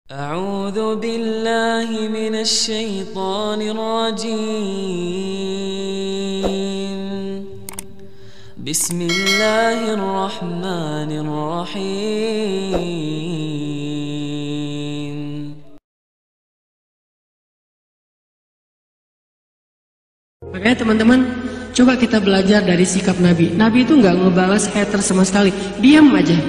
أعوذ بالله من الشيطان الرجيم بسم الله الرحمن الرحيم. Makanya teman-teman, coba kita belajar dari sikap Nabi. Nabi itu nggak ngebalas hater sama sekali, diam aja.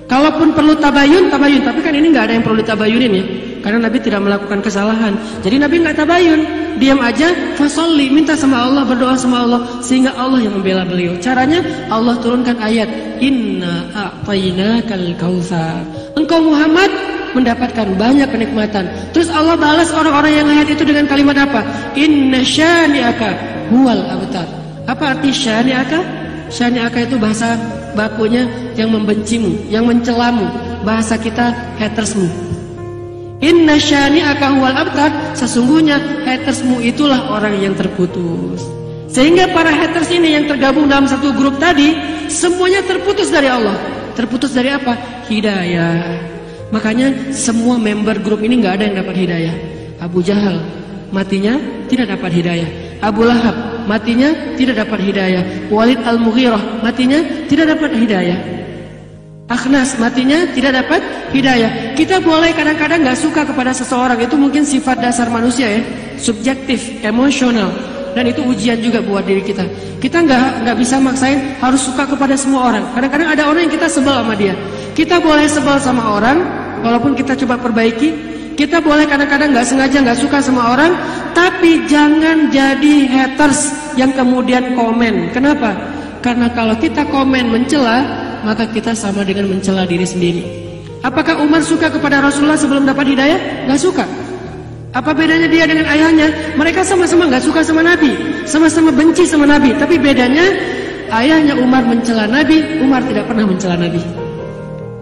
Kalaupun perlu tabayun, tapi kan ini nggak ada yang perlu ditabayunin ya, karena Nabi tidak melakukan kesalahan. Jadi Nabi nggak tabayun, diam aja, fasolli, minta sama Allah, berdoa sama Allah, sehingga Allah yang membela beliau. Caranya Allah turunkan ayat, Inna a'tainakal kautsar. Engkau Muhammad mendapatkan banyak kenikmatan. Terus Allah balas orang-orang yang ayat itu dengan kalimat apa? Inna syani'aka huwal abtar. Apa arti syani'aka? Syani'aka itu bahasa bakunya yang membencimu, yang mencelamu. Bahasa kita hatersmu. Inna syani'aka huwal abtar. Sesungguhnya hatersmu itulah orang yang terputus. Sehingga para haters ini yang tergabung dalam satu grup tadi, semuanya terputus dari Allah. Terputus dari apa? Hidayah. Makanya semua member grup ini nggak ada yang dapat hidayah. Abu Jahal matinya tidak dapat hidayah. Abu Lahab matinya tidak dapat hidayah. Walid Al-Mughirah matinya tidak dapat hidayah. Akhnas matinya tidak dapat hidayah. Kita boleh kadang-kadang nggak suka kepada seseorang, itu mungkin sifat dasar manusia ya, subjektif, emosional, dan itu ujian juga buat diri kita. Kita nggak bisa maksain harus suka kepada semua orang. Kadang-kadang ada orang yang kita sebel sama dia. Kita boleh sebel sama orang, walaupun kita coba perbaiki. Kita boleh kadang-kadang nggak sengaja nggak suka sama orang, tapi jangan jadi haters yang kemudian komen. Kenapa? Karena kalau kita komen mencela, maka kita sama dengan mencela diri sendiri. Apakah Umar suka kepada Rasulullah sebelum dapat hidayah? Nggak suka. Apa bedanya dia dengan ayahnya? Mereka sama-sama nggak suka sama Nabi, sama-sama benci sama Nabi. Tapi bedanya, ayahnya Umar mencela Nabi, Umar tidak pernah mencela Nabi.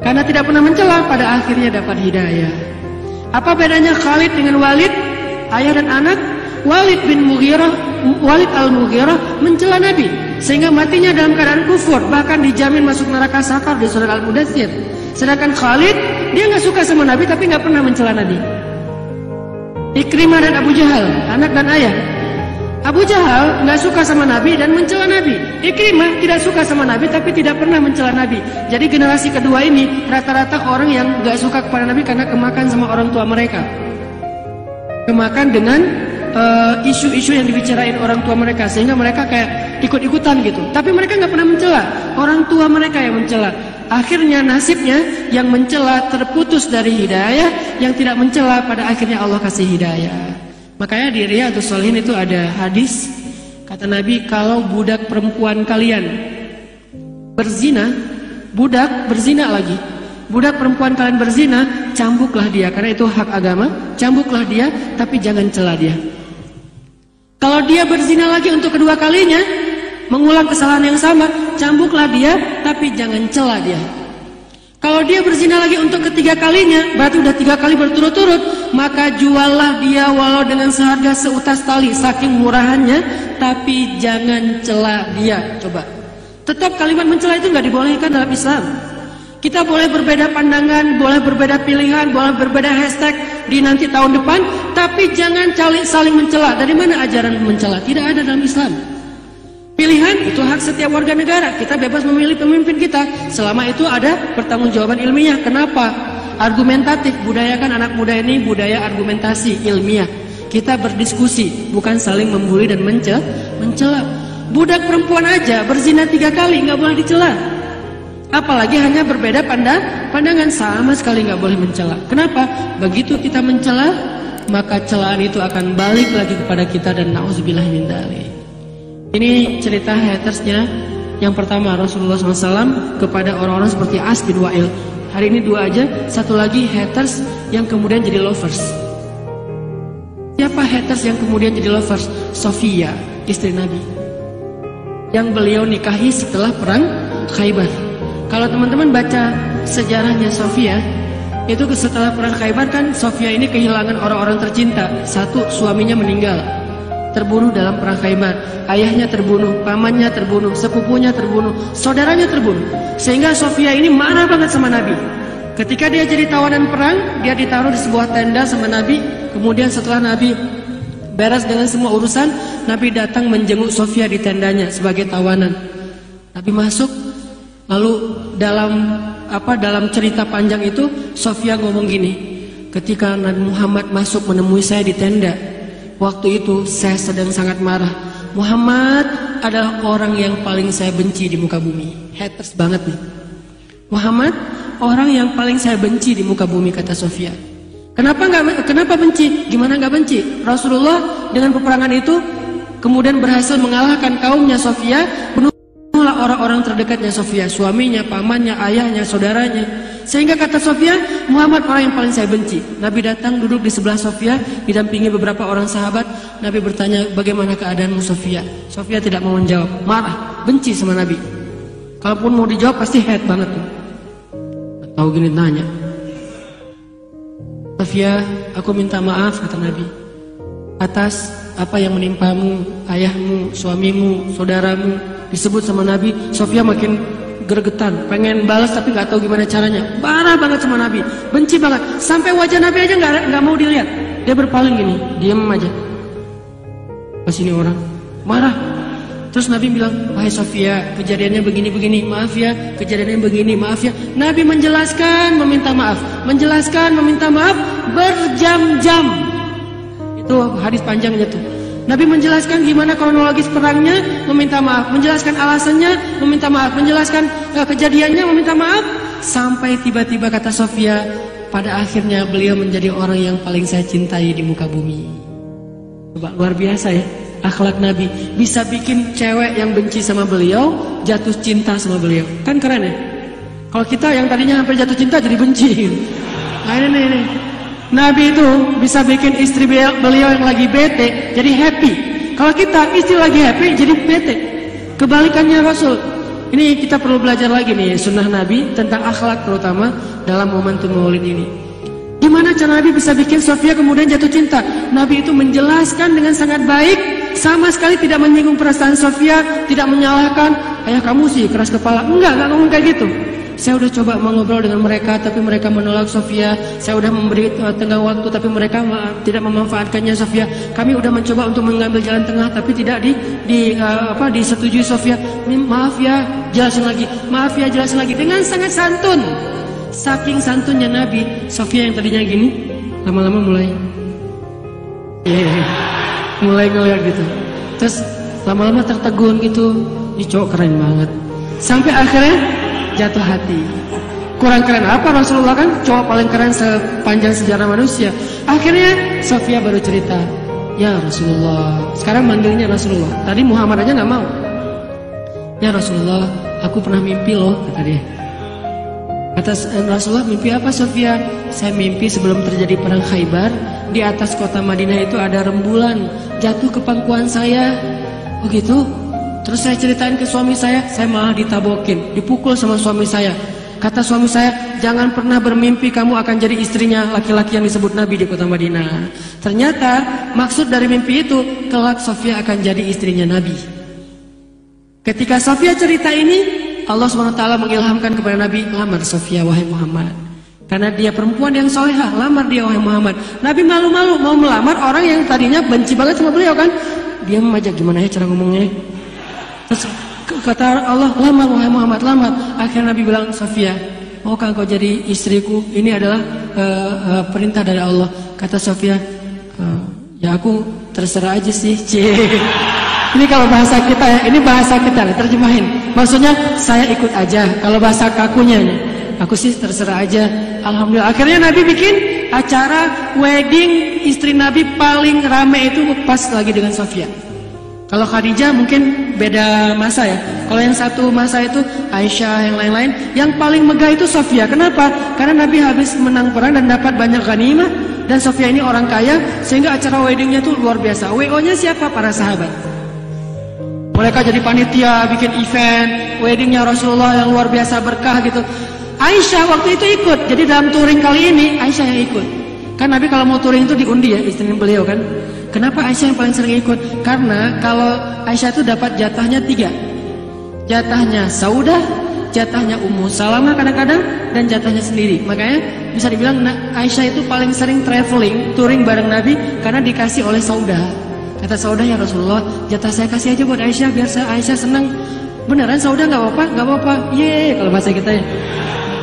Karena tidak pernah mencela, pada akhirnya dapat hidayah. Apa bedanya Khalid dengan Walid, ayah dan anak? Walid Al-Mughirah mencela Nabi, sehingga matinya dalam keadaan kufur, bahkan dijamin masuk neraka sakar di surah Al-Mudaththir. Sedangkan Khalid, dia nggak suka sama Nabi, tapi nggak pernah mencela Nabi. Ikrimah dan Abu Jahal, anak dan ayah. Abu Jahal nggak suka sama Nabi dan mencela Nabi. Ikrimah tidak suka sama Nabi tapi tidak pernah mencela Nabi. Jadi generasi kedua ini rata-rata orang yang nggak suka kepada Nabi karena kemakan sama orang tua mereka. Kemakan dengan isu-isu yang dibicarain orang tua mereka, sehingga mereka kayak ikut-ikutan gitu. Tapi mereka nggak pernah mencela, orang tua mereka yang mencela. Akhirnya nasibnya yang mencela terputus dari hidayah, yang tidak mencela pada akhirnya Allah kasih hidayah. Makanya di Riyadhus Shalihin itu ada hadis, kata Nabi, kalau budak perempuan kalian berzina, budak berzina lagi, budak perempuan kalian berzina, cambuklah dia, karena itu hak agama, cambuklah dia, tapi jangan cela dia. Kalau dia berzina lagi untuk kedua kalinya, mengulang kesalahan yang sama, cambuklah dia, tapi jangan cela dia. Kalau dia berzina lagi untuk ketiga kalinya, berarti udah 3 kali berturut-turut, maka juallah dia walau dengan seharga seutas tali, saking murahannya, tapi jangan cela dia. Coba, tetap kalimat mencela itu nggak dibolehkan dalam Islam. Kita boleh berbeda pandangan, boleh berbeda pilihan, boleh berbeda hashtag di nanti tahun depan, tapi jangan saling mencela. Dari mana ajaran mencela? Tidak ada dalam Islam. Pilihan itu hak setiap warga negara. Kita bebas memilih pemimpin kita selama itu ada pertanggungjawaban ilmiah. Kenapa? Argumentatif. Budayakan anak muda ini budaya argumentasi ilmiah. Kita berdiskusi, bukan saling membuli dan mencela. Budak perempuan aja berzina 3 kali nggak boleh dicela. Apalagi hanya berbeda pandangan, sama sekali nggak boleh mencela. Kenapa? Begitu kita mencela, maka celaan itu akan balik lagi kepada kita, dan na'udzubillah min dzalik. Ini cerita hatersnya. Yang pertama Rasulullah SAW kepada orang-orang seperti As bin Wa'il. Hari ini 2 aja. Satu lagi haters yang kemudian jadi lovers. Siapa haters yang kemudian jadi lovers? Sofia, istri Nabi, yang beliau nikahi setelah perang Khaybar. Kalau teman-teman baca sejarahnya Sofia, itu setelah perang Khaybar kan Sofia ini kehilangan orang-orang tercinta. Satu, suaminya meninggal, terbunuh dalam perang Khaybar. Ayahnya terbunuh, pamannya terbunuh, sepupunya terbunuh, saudaranya terbunuh. Sehingga Sofia ini marah banget sama Nabi. Ketika dia jadi tawanan perang, dia ditaruh di sebuah tenda sama Nabi. Kemudian setelah Nabi beres dengan semua urusan, Nabi datang menjenguk Sofia di tendanya sebagai tawanan. Nabi masuk, lalu dalam cerita panjang itu Sofia ngomong gini, ketika Nabi Muhammad masuk menemui saya di tenda, waktu itu saya sedang sangat marah. Muhammad adalah orang yang paling saya benci di muka bumi. Haters banget nih. Muhammad orang yang paling saya benci di muka bumi, kata Sofia. Kenapa benci? Gimana nggak benci? Rasulullah dengan peperangan itu kemudian berhasil mengalahkan kaumnya Sofia, bunuhlah orang-orang terdekatnya Sofia, suaminya, pamannya, ayahnya, saudaranya. Sehingga kata Sofia, Muhammad orang yang paling saya benci. Nabi datang duduk di sebelah Sofia, didampingi beberapa orang sahabat. Nabi bertanya, bagaimana keadaanmu Sofia? Sofia tidak mau menjawab, marah, benci sama Nabi. Kalaupun mau dijawab pasti head banget tuh. Tahu gini nanya, Sofia, aku minta maaf, kata Nabi, atas apa yang menimpamu, ayahmu, suamimu, saudaramu. Disebut sama Nabi. Sofia makin gregetan, pengen balas tapi nggak tahu gimana caranya. Marah banget sama Nabi, benci banget. Sampai wajah Nabi aja nggak mau dilihat. Dia berpaling gini, diam aja. Pas ini orang marah. Terus Nabi bilang, wahai Sofia, kejadiannya begini-begini, maaf ya, kejadiannya begini, maaf ya. Nabi menjelaskan, meminta maaf, menjelaskan, meminta maaf, berjam-jam. Itu hadis panjangnya tuh. Nabi menjelaskan gimana kronologis perangnya, meminta maaf, menjelaskan alasannya, meminta maaf, menjelaskan kejadiannya, meminta maaf, sampai tiba-tiba kata Sofia, pada akhirnya beliau menjadi orang yang paling saya cintai di muka bumi. Coba, luar biasa ya. Akhlak Nabi bisa bikin cewek yang benci sama beliau jatuh cinta sama beliau. Kan keren ya. Kalau kita yang tadinya hampir jatuh cinta jadi benci. Nah ini. Nabi itu bisa bikin istri beliau yang lagi bete jadi happy. Kalau kita istri lagi happy jadi bete. Kebalikannya Rasul. Ini kita perlu belajar lagi nih sunnah Nabi tentang akhlak, terutama dalam momentum Maulid ini. Gimana cara Nabi bisa bikin Sofia kemudian jatuh cinta? Nabi itu menjelaskan dengan sangat baik, sama sekali tidak menyinggung perasaan Sofia, tidak menyalahkan, ayah kamu sih keras kepala. Enggak ngomong kayak gitu. Saya udah coba mengobrol dengan mereka, tapi mereka menolak Sofia. Saya udah memberi tengah waktu, tapi mereka tidak memanfaatkannya Sofia. Kami udah mencoba untuk mengambil jalan tengah, tapi tidak disetujui Sofia. Maaf ya, jelasin lagi. Maaf ya, jelasin lagi. Dengan sangat santun. Saking santunnya Nabi, Sofia yang tadinya gini, lama-lama mulai ngeliat gitu. Terus lama-lama tertegun gitu. Ini cowok keren banget. Sampai akhirnya jatuh hati. Kurang keren apa Rasulullah, kan cowok paling keren sepanjang sejarah manusia. Akhirnya Sofia baru cerita, ya Rasulullah. Sekarang manggilnya Rasulullah. Tadi Muhammad aja nggak mau. Ya Rasulullah, aku pernah mimpi loh, kata dia. Kata Rasulullah, mimpi apa Sofia? Saya mimpi sebelum terjadi perang Khaybar, di atas kota Madinah itu ada rembulan jatuh ke pangkuan saya. Oh gitu? Terus saya ceritain ke suami saya malah ditabokin, dipukul sama suami saya. Kata suami saya, jangan pernah bermimpi kamu akan jadi istrinya laki-laki yang disebut Nabi di kota Madinah. Ternyata maksud dari mimpi itu, kelak Sofia akan jadi istrinya Nabi. Ketika Sofia cerita ini, Allah SWT mengilhamkan kepada Nabi, lamar Sofia wahai Muhammad. Karena dia perempuan yang solehah, lamar dia wahai Muhammad. Nabi malu-malu mau melamar orang yang tadinya benci banget sama beliau kan. Dia memajak, gimana ya cara ngomongnya. Terus kata Allah, lamar wahai Muhammad, lamar. Akhirnya Nabi bilang, Sofia, maukah engkau jadi istriku? Ini adalah perintah dari Allah. Kata Sofia, ya aku terserah aja sih. Ini kalau bahasa kita ya, ini bahasa kita, terjemahin. Maksudnya saya ikut aja. Kalau bahasa kakunya, aku sih terserah aja. Alhamdulillah. Akhirnya Nabi bikin acara wedding istri Nabi paling rame itu pas lagi dengan Sofia. Kalau Khadijah mungkin beda masa ya. Kalau yang satu masa itu Aisyah, yang lain-lain. Yang paling megah itu Sofia. Kenapa? Karena Nabi habis menang perang dan dapat banyak ghanimah. Dan Sofia ini orang kaya, sehingga acara weddingnya tuh luar biasa. WO-nya siapa? Para sahabat. Mereka jadi panitia, bikin event weddingnya Rasulullah yang luar biasa berkah gitu. Aisyah waktu itu ikut. Jadi dalam touring kali ini Aisyah yang ikut. Kan Nabi kalau mau touring itu diundi ya, istri beliau kan. Kenapa Aisyah yang paling sering ikut? Karena kalau Aisyah itu dapat jatahnya 3. Jatahnya Saudah, jatahnya Ummu Salamah kadang-kadang, dan jatahnya sendiri. Makanya bisa dibilang Aisyah itu paling sering traveling, touring bareng Nabi karena dikasih oleh Saudah. Kata Saudah, ya Rasulullah, jatah saya kasih aja buat Aisyah biar Aisyah senang. Beneran Saudah? Nggak apa-apa? Nggak apa-apa. Yeay, kalau bahasa kita ya.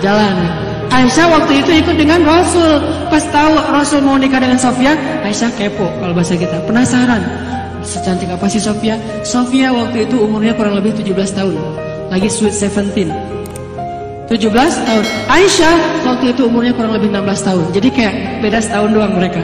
Jalan. Aisyah waktu itu ikut dengan Rasul. Pas tahu Rasul mau nikah dengan Sofia, Aisyah kepo kalau bahasa kita, penasaran. Secantik apa sih Sofia? Sofia waktu itu umurnya kurang lebih 17 tahun. Lagi sweet 17. 17 tahun. Aisyah waktu itu umurnya kurang lebih 16 tahun. Jadi kayak beda setahun doang mereka.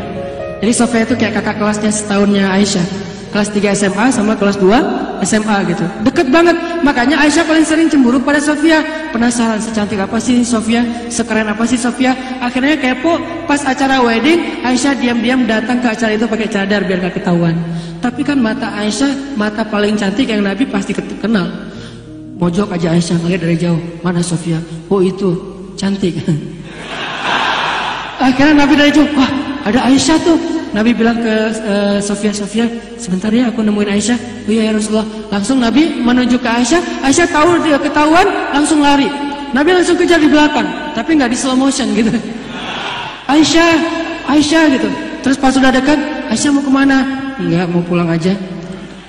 Jadi Sofia itu kayak kakak kelasnya setahunnya Aisyah. Kelas 3 SMA sama kelas 2 SMA gitu. Deket banget. Makanya Aisyah paling sering cemburu pada Sofia. Penasaran secantik apa sih Sofia? Sekeren apa sih Sofia? Akhirnya kepo. Pas acara wedding, Aisyah diam-diam datang ke acara itu pakai cadar biar gak ketahuan. Tapi kan mata Aisyah, mata paling cantik yang Nabi pasti kenal. Mojok aja Aisyah ngeliat dari jauh. Mana Sofia? Oh itu, cantik. Akhirnya Nabi dari jauh, wah ada Aisyah tuh. Nabi bilang ke Sofia, sebentar ya aku nemuin Aisyah. Oh iya ya Rasulullah. Langsung Nabi menuju ke Aisyah. Aisyah tahu dia ketahuan, langsung lari. Nabi langsung kejar di belakang, tapi nggak di slow motion gitu. Aisyah gitu. Terus pas sudah dekat, Aisyah mau kemana? Enggak, mau pulang aja.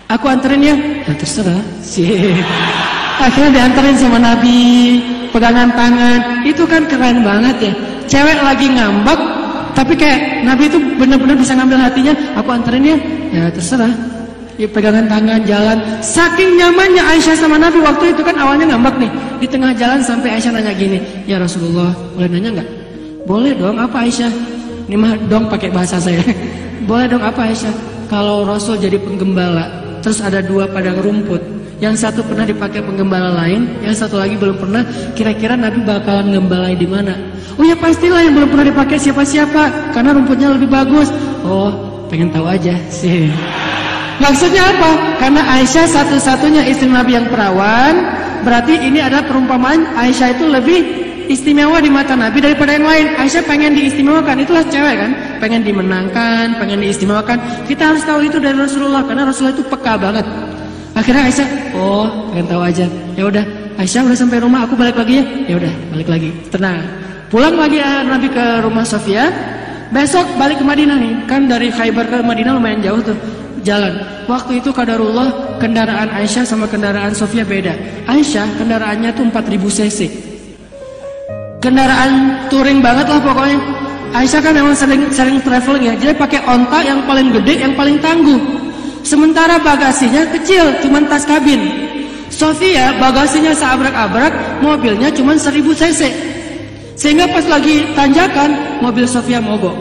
Aku anterin ya. Ya terserah sih. Akhirnya dianterin sama Nabi, pegangan tangan. Itu kan keren banget ya. Cewek lagi ngambek, tapi kayak Nabi itu benar-benar bisa ngambil hatinya. Aku anterin ya. Ya terserah. Ya, pegangan tangan, jalan. Saking nyamannya Aisyah sama Nabi waktu itu kan awalnya ngambek nih. Di tengah jalan sampai Aisyah nanya gini, ya Rasulullah, boleh nanya nggak? Boleh dong, apa Aisyah? Ini mah dong pakai bahasa saya. Boleh dong, apa Aisyah? Kalau Rasul jadi penggembala, terus ada 2 padang rumput, yang satu pernah dipakai penggembala lain, yang satu lagi belum pernah. Kira-kira Nabi bakalan ngembalai di mana? Oh ya pastilah yang belum pernah dipakai siapa-siapa, karena rumputnya lebih bagus. Oh, pengen tahu aja sih. Maksudnya apa? Karena Aisyah satu-satunya istri Nabi yang perawan, berarti ini adalah perumpamaan Aisyah itu lebih istimewa di mata Nabi daripada yang lain. Aisyah pengen diistimewakan, itulah cewek kan, pengen dimenangkan, pengen diistimewakan. Kita harus tahu itu dari Rasulullah, karena Rasulullah itu peka banget. Akhirnya Aisyah, oh pengen tahu aja. Ya udah, Aisyah udah sampai rumah, aku balik lagi ya. Ya udah, balik lagi. Tenang. Pulang lagi Nabi ke rumah Sofia. Besok balik ke Madinah nih, kan dari Khaybar ke Madinah lumayan jauh tuh jalan. Waktu itu qadarullah kendaraan Aisyah sama kendaraan Sofia beda. Aisyah kendaraannya tuh 4000 cc. Kendaraan touring banget lah pokoknya. Aisyah kan memang sering traveling ya. Jadi pakai onta yang paling gede, yang paling tangguh. Sementara bagasinya kecil, cuma tas kabin. Sofia bagasinya seabrak-abrak, mobilnya cuma 1000 cc. Sehingga pas lagi tanjakan, mobil Sofia mogok.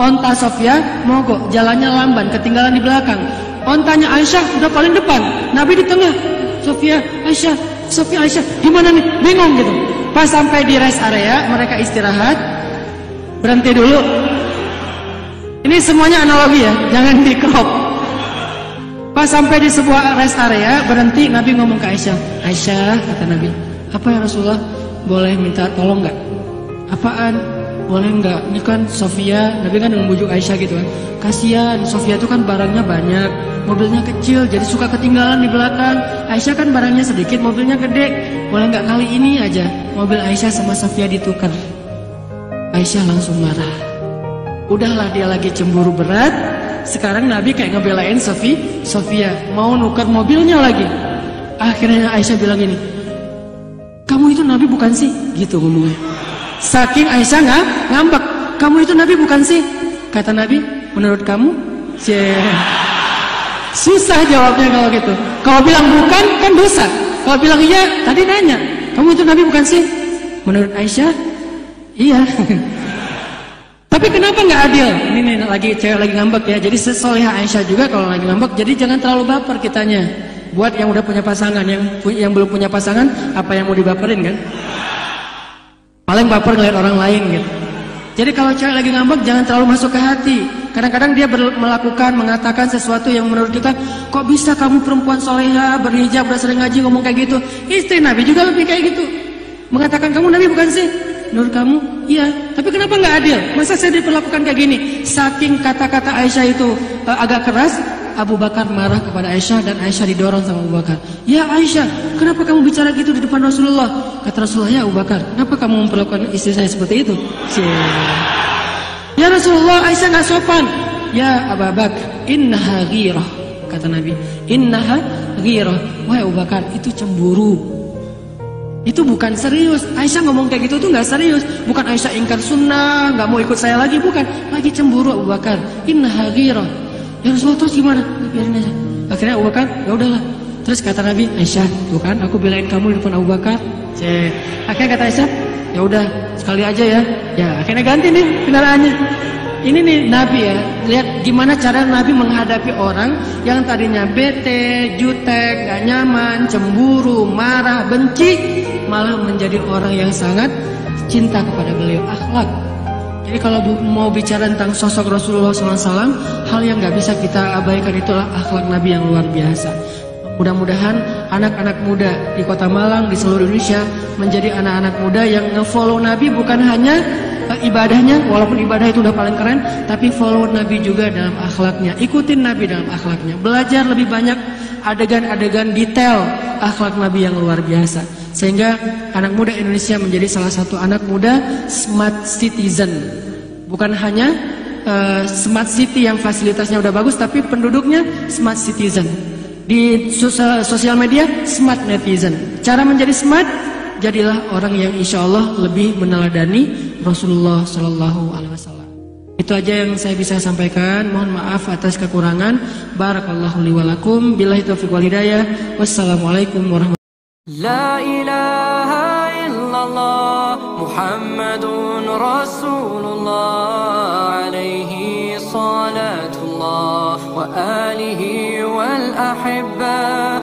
Onta Sofia mogok, jalannya lamban, ketinggalan di belakang. Ontanya Aisyah udah paling depan, Nabi di tengah. Sofia, Aisyah, gimana nih? Bingung gitu. Pas sampai di rest area, mereka istirahat. Berhenti dulu. Ini semuanya analogi ya, jangan di crop. Pas sampai di sebuah rest area, berhenti, Nabi ngomong ke Aisyah. Aisyah, kata Nabi, apa ya Rasulullah? Boleh minta tolong nggak? Apaan? Boleh nggak? Ini kan Sofia, Nabi kan membujuk Aisyah gitu kan. Kasihan, Sofia itu kan barangnya banyak, mobilnya kecil, jadi suka ketinggalan di belakang. Aisyah kan barangnya sedikit, mobilnya gede. Boleh nggak kali ini aja mobil Aisyah sama Sofia ditukar? Aisyah langsung marah. Udahlah, dia lagi cemburu berat. Sekarang Nabi kayak ngebelain Sofia, mau nuker mobilnya lagi. Akhirnya Aisyah bilang gini, kamu itu Nabi bukan sih? Gitu ngomongnya. Saking Aisyah ngambek, kamu itu Nabi bukan sih? Kata Nabi, menurut kamu? Susah jawabnya kalau gitu. Kalau bilang bukan, kan dosa. Kalau bilang iya, tadi nanya, kamu itu Nabi bukan sih? Menurut Aisyah, iya. Tapi kenapa nggak adil? Ini nih, lagi cewek lagi ngambek ya. Jadi sesolehah Aisyah juga kalau lagi ngambek. Jadi jangan terlalu baper kitanya. Buat yang udah punya pasangan, yang belum punya pasangan, apa yang mau dibaperin kan? Paling baper ngeliat orang lain gitu. Jadi kalau cewek lagi ngambek, jangan terlalu masuk ke hati. Kadang-kadang dia mengatakan sesuatu yang menurut kita, kok bisa kamu perempuan solehah, berhijab, udah sering ngaji ngomong kayak gitu. Istri Nabi juga lebih kayak gitu. Mengatakan, kamu Nabi bukan sih? Menurut kamu? Iya. Tapi kenapa nggak adil? Masa saya diperlakukan kayak gini? Saking kata-kata Aisyah itu agak keras, Abu Bakar marah kepada Aisyah dan Aisyah didorong sama Abu Bakar. Ya Aisyah, kenapa kamu bicara gitu di depan Rasulullah? Kata Rasulullah, ya Abu Bakar, kenapa kamu memperlakukan istri saya seperti itu? Ya Rasulullah, Aisyah nggak sopan. Ya Abu Bakar, innaha ghirah. Kata Nabi, innaha ghirah. Wahai Abu Bakar, itu cemburu. Itu bukan serius. Aisyah ngomong kayak gitu tuh nggak serius. Bukan Aisyah ingkar sunnah, nggak mau ikut saya lagi, bukan. Lagi cemburu Abu Bakar. Innaha ghirah. Ya Rasulullah, terus gimana? Biarin aja. Akhirnya Abu Bakar, ya udahlah. Terus kata Nabi, Aisyah, tuh kan aku belain kamu di depan Abu Bakar. Akhirnya kata Aisyah, ya udah sekali aja ya. Ya akhirnya ganti nih kendaraannya. Ini nih Nabi ya, lihat gimana cara Nabi menghadapi orang yang tadinya bete, jutek, gak nyaman, cemburu, marah, benci, malah menjadi orang yang sangat cinta kepada beliau. Akhlak. Jadi kalau mau bicara tentang sosok Rasulullah SAW, hal yang gak bisa kita abaikan itulah akhlak Nabi yang luar biasa. Mudah-mudahan anak-anak muda di Kota Malang, di seluruh Indonesia menjadi anak-anak muda yang nge-follow Nabi bukan hanya ibadahnya, walaupun ibadah itu udah paling keren, tapi follow Nabi juga dalam akhlaknya. Ikutin Nabi dalam akhlaknya. Belajar lebih banyak adegan-adegan detail akhlak Nabi yang luar biasa. Sehingga anak muda Indonesia menjadi salah satu anak muda smart citizen. Bukan hanya smart city yang fasilitasnya udah bagus, tapi penduduknya smart citizen. Di sosial media smart netizen. Cara menjadi smart, jadilah orang yang insya Allah lebih meneladani Rasulullah Sallallahu Alaihi Wasallam. Itu aja yang saya bisa sampaikan. Mohon maaf atas kekurangan. Barakallahu li wa lakum. Billahi taufiq wal hidayah. Wassalamualaikum warahmatullahi wabarakatuh. La ilaha illallah Muhammadun Rasulullah alaihi salatullah wa alihi wal ahibba.